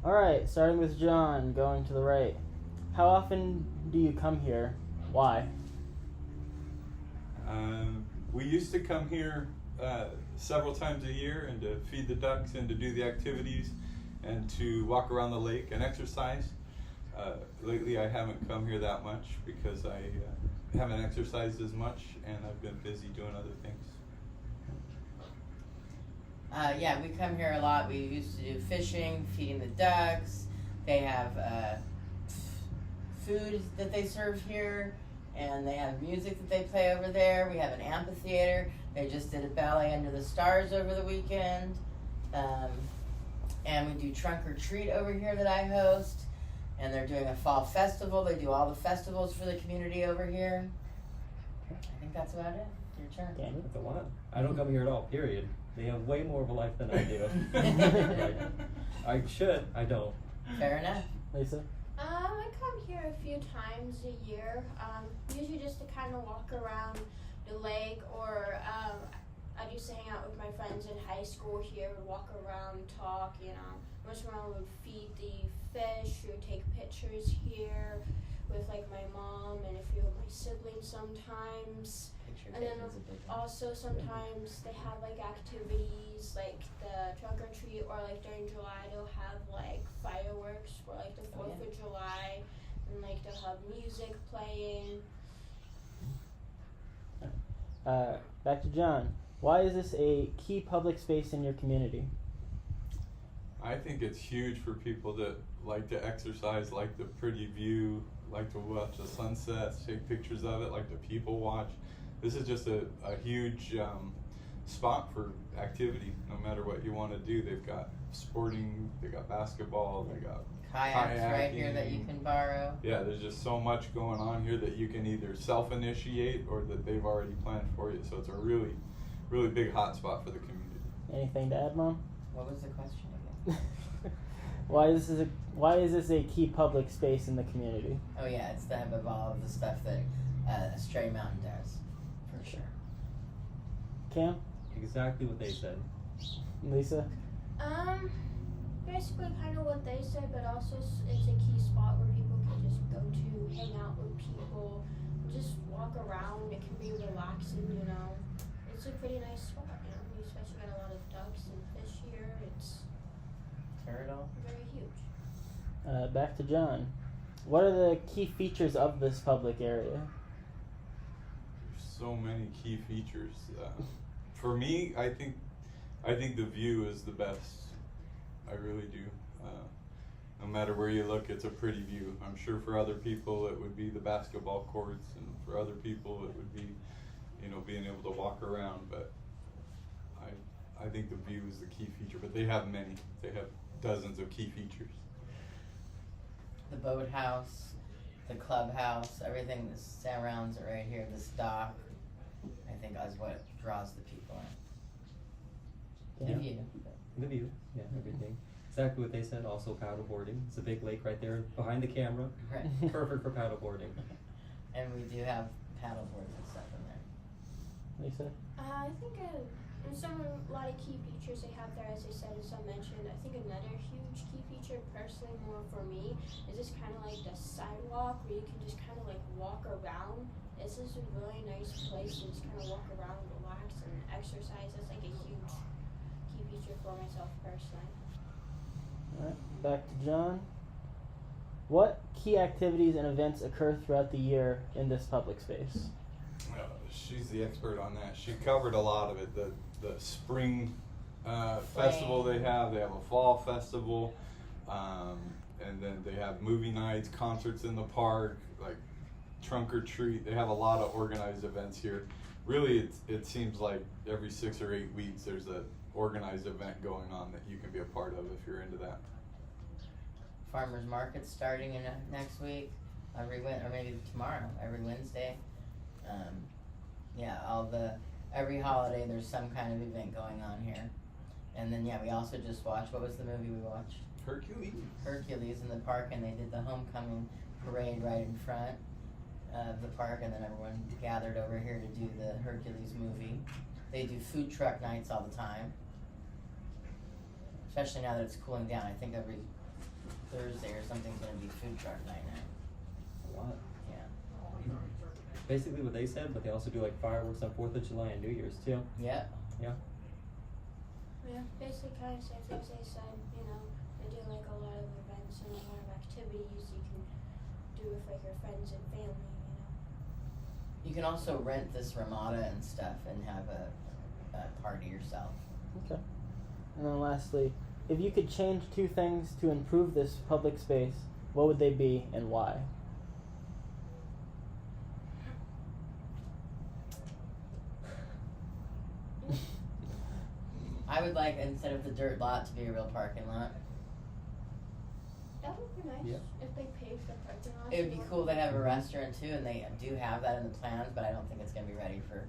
Alright, starting with John, going to the right. How often do you come here? Why? We used to come here several times a year and to feed the ducks and to do the activities and to walk around the lake and exercise. Lately I haven't come here that much because I haven't exercised as much and I've been busy doing other things. Yeah, we come here a lot. We used to do fishing, feeding the ducks. They have food that they serve here, and they have music that they play over there. We have an amphitheater. They just did a ballet under the stars over the weekend. And we do trunk or treat over here that I host. And they're doing a fall festival. They do all the festivals for the community over here. I think that's about it. Your turn. Danny? That's a lot. I don't come here at all, period. They have way more of a life than I do. I should, I don't. Fair enough. Lisa? I come here a few times a year, usually just to kind of walk around the lake, or I used to hang out with my friends in high school here, would walk around, talk, once in a while we would feed the fish, we would take pictures here with like my mom and a few of my siblings sometimes. And then also sometimes they have like activities like the trunk or treat, or like during July they'll have like fireworks for like the 4th of July, and like they'll have music playing. Back to John. Why is this a key public space in your community? I think it's huge for people that like to exercise, like the pretty view, like to watch the sunset, take pictures of it, like the people watch. This is just a huge spot for activity, no matter what you want to do. They've got sporting, they got basketball, they got Kayaks kayaking. right here that you can borrow. Yeah, there's just so much going on here that you can either self-initiate or that they've already planned for you. So it's a really, really big hot spot for the community. Anything to add, Mom? What was the question again? Why is this a key public space in the community? Oh yeah, it's the hub of all of the stuff that Stray Mountain does, for sure. Cam? Exactly what they said. Lisa? Basically kind of what they said, but also it's a key spot where people can just go to, hang out with people, just walk around. It can be relaxing, It's a pretty nice spot, We especially got a lot of ducks and fish here. It's Turtle. very huge. Back to John. What are the key features of this public area? There's so many key features. For me, I think the view is the best. I really do. No matter where you look, it's a pretty view. I'm sure for other people it would be the basketball courts, and for other people it would be, being able to walk around. But I think the view is the key feature. But they have many. They have dozens of key features. The boathouse, the clubhouse, everything that surrounds it right here. This dock, I think, is what draws the people in. Yeah. The view. The view, yeah, everything. Exactly what they said. Also paddle boarding. It's a big lake right there behind the camera. Right. Perfect for paddle boarding. And we do have paddle boards and stuff in there. Lisa? I think a lot of key features they have there, as I said, as I mentioned. I think another huge key feature, personally more for me, is just kind of like the sidewalk where you can just kind of like walk around. This is a really nice place to just kind of walk around, relax, and exercise. That's like a huge key feature for myself personally. Alright, back to John. What key activities and events occur throughout the year in this public space? She's the expert on that. She covered a lot of it. The spring festival they have a fall festival, and then they have movie nights, concerts in the park, like trunk or treat. They have a lot of organized events here. Really, it seems like every 6 or 8 weeks there's a organized event going on that you can be a part of if you're into that. Farmers market starting in next week, or maybe tomorrow, every Wednesday. Every holiday there's some kind of event going on here. And then we also just watched, what was the movie we watched? Hercules in the park, and they did the homecoming parade right in front of the park, and then everyone gathered over here to do the Hercules movie. They do food truck nights all the time, especially now that it's cooling down. I think every Thursday or something's gonna be food truck night now. What? Yeah. Basically what they said, but they also do like fireworks on 4th of July and New Year's too. Yep. Yeah. Yeah, basically kind of same things they said. You know, they do like a lot of events and a lot of activities you can do with like your friends and family. You know. You can also rent this Ramada and stuff and have a party yourself. Okay. And then lastly, if you could change 2 things to improve this public space, what would they be and why? I would like, instead of the dirt lot, to be a real parking lot. That would be nice if they paved the parking lot. It would be cool to have a restaurant too, and they do have that in the plans, but I don't think it's gonna be ready for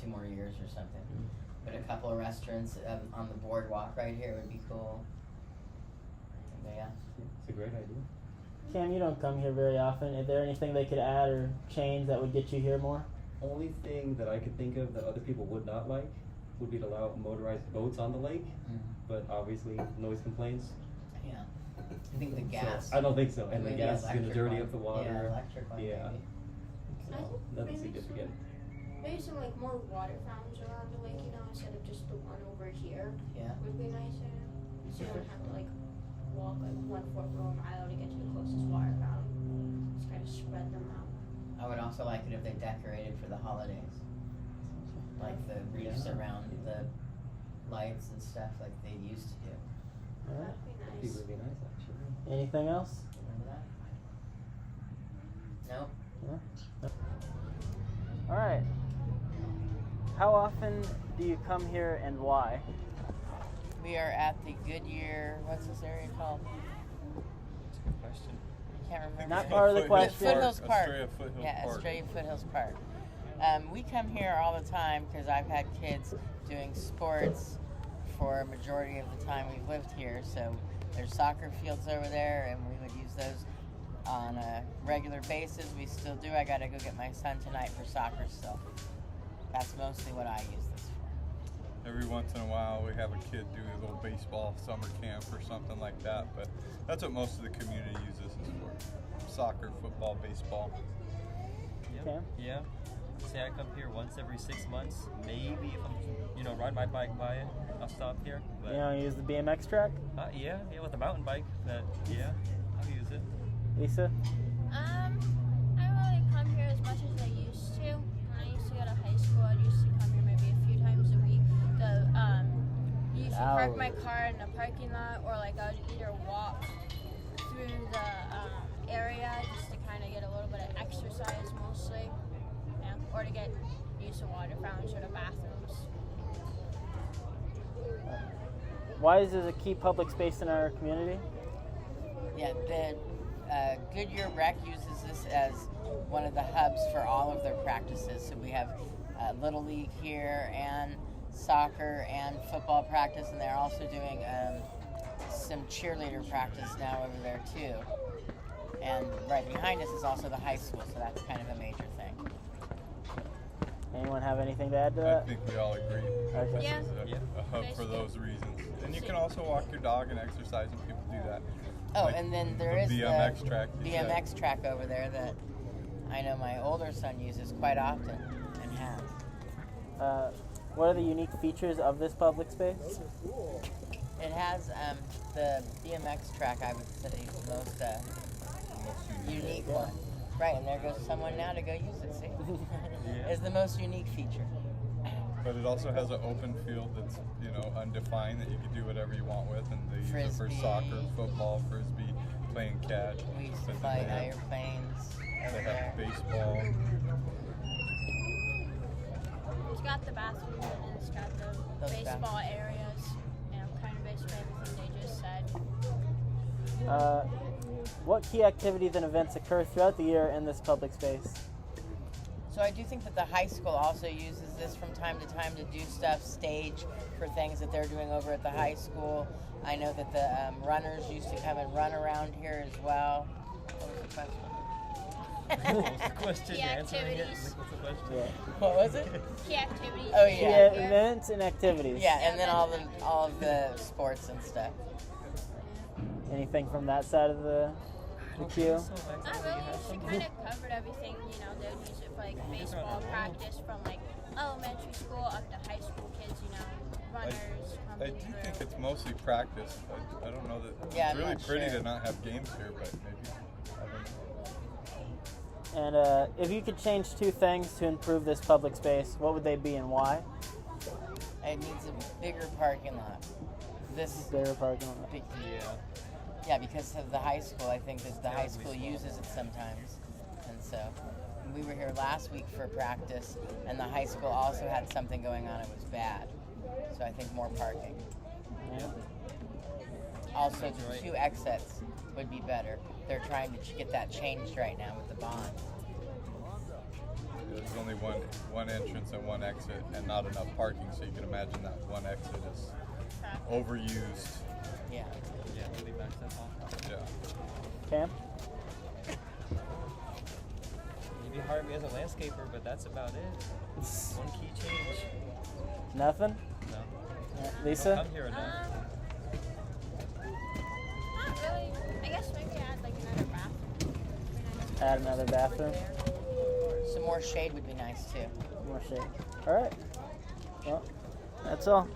2 more years or something. But a couple of restaurants on the boardwalk right here would be cool. But yeah. It's a great idea. Cam, you don't come here very often. Is there anything they could add or change that would get you here more? Only thing that I could think of that other people would not like would be to allow motorized boats on the lake, but obviously noise complaints. Yeah. I think the gas. So, I don't think so. And the maybe gas is going to electric dirty one. up the water. Yeah, electric one. Yeah. Maybe. I think Nothing maybe significant. Maybe some like more water fountains around the lake, you know, instead of just the one over here. Yeah. Would be nicer. So you don't have to like walk like 1/4 of a mile to get to the closest water fountain. Just kind of spread them out. I would also like it if they decorated for the holidays. Like the wreaths around the lights and stuff like they used to do. Alright. That'd That'd be be nice. really nice, actually. Anything else? Remember that? Nope. Yeah. Alright. How often do you come here and why? We are at the Goodyear, what's this area called? That's a good question. I can't remember. Not part of the question. Foothills Park. Estrella Foothills Yeah, Park. Estrella Foothills Park. We come here all the time because I've had kids doing sports for a majority of the time we've lived here. So there's soccer fields over there, and we would use those on a regular basis. We still do. I got to go get my son tonight for soccer still. That's mostly what I use this for. Every once in a while, we have a kid do a little baseball summer camp or something like that, but that's what most of the community uses this for. Soccer, football, baseball. Cam? Yeah. Say I come here once every 6 months. Maybe if I'm, ride my bike by it, I'll stop here. But You don't use the BMX track? yeah, with a mountain bike. But yeah, I'll use it. Lisa? I don't really come here as much as I used to. When I used to go to high school, I used to come here maybe a few times a week. You used to park my car in the parking lot, or like I would either walk through the area just to kind of get a little bit of exercise mostly, or to get used to water fountains or the bathrooms. Why is this a key public space in our community? Yeah, the Goodyear Rec uses this as one of the hubs for all of their practices. So we have Little League here and soccer and football practice, and they're also doing some cheerleader practice now over there too. And right behind us is also the high school, so that's kind of a major thing. Anyone have anything to add to I that? think we all agree. Okay. This Yeah. is a hub for Basically. those reasons. And you can also walk your dog and exercise, and people do that. Oh, Like and then there the is BMX the track you said. BMX track over there that I know my older son uses quite often and has. What are the unique features of this public space? It has the BMX track, I would say, is the most unique one. Right, and there goes someone now to go use it, see? It's the most unique feature. But it also has an open field that's, undefined that you can do whatever you want with, and they use it for Frisbee. soccer, football, frisbee, playing catch. We used to But then fly they have- airplanes over They there. have baseball. It's got the bathrooms and it's got the Those baseball bathrooms. areas. Kind of basically everything they just said. What key activities and events occur throughout the year in this public space? So I do think that the high school also uses this from time to time to do stuff, stage for things that they're doing over at the high school. I know that the runners used to come and run around here as well. What was the question? What was the question? The You're answering it? activities. What's the question? Yeah. What was it? Key activities. Oh, Key yeah. events and activities. Yeah, and then all of the sports and stuff. Anything from that side of the queue? Not really. She kind of covered everything. You know, they'll use it for like baseball practice from like elementary school up to high school kids. You know, runners. I do think it's mostly practice. I don't know that Yeah, it's I'm really not pretty sure. to not have games here, but maybe I don't know. And if you could change two things to improve this public space, what would they be and why? It needs a bigger parking lot. This is Bigger parking lot. yeah, because of the high school. I think that the high school uses it sometimes, and so we were here last week for practice, and the high school also had something going on. It was bad, so I think more parking. Yeah. Also, That's right. 2 exits would be better. They're trying to get that changed right now with the bond. There's only one entrance and one exit, and not enough parking, so you can imagine that one exit is overused. Yeah. Yeah, really backed up off. Yeah. Cam? Maybe hire me as a landscaper, but that's about it. One key change. Nothing? No. Yeah. Lisa? Come here enough. Not really. I guess maybe add like another bathroom. Add another bathroom. Some more shade would be nice too. More shade. All right. Well, that's all.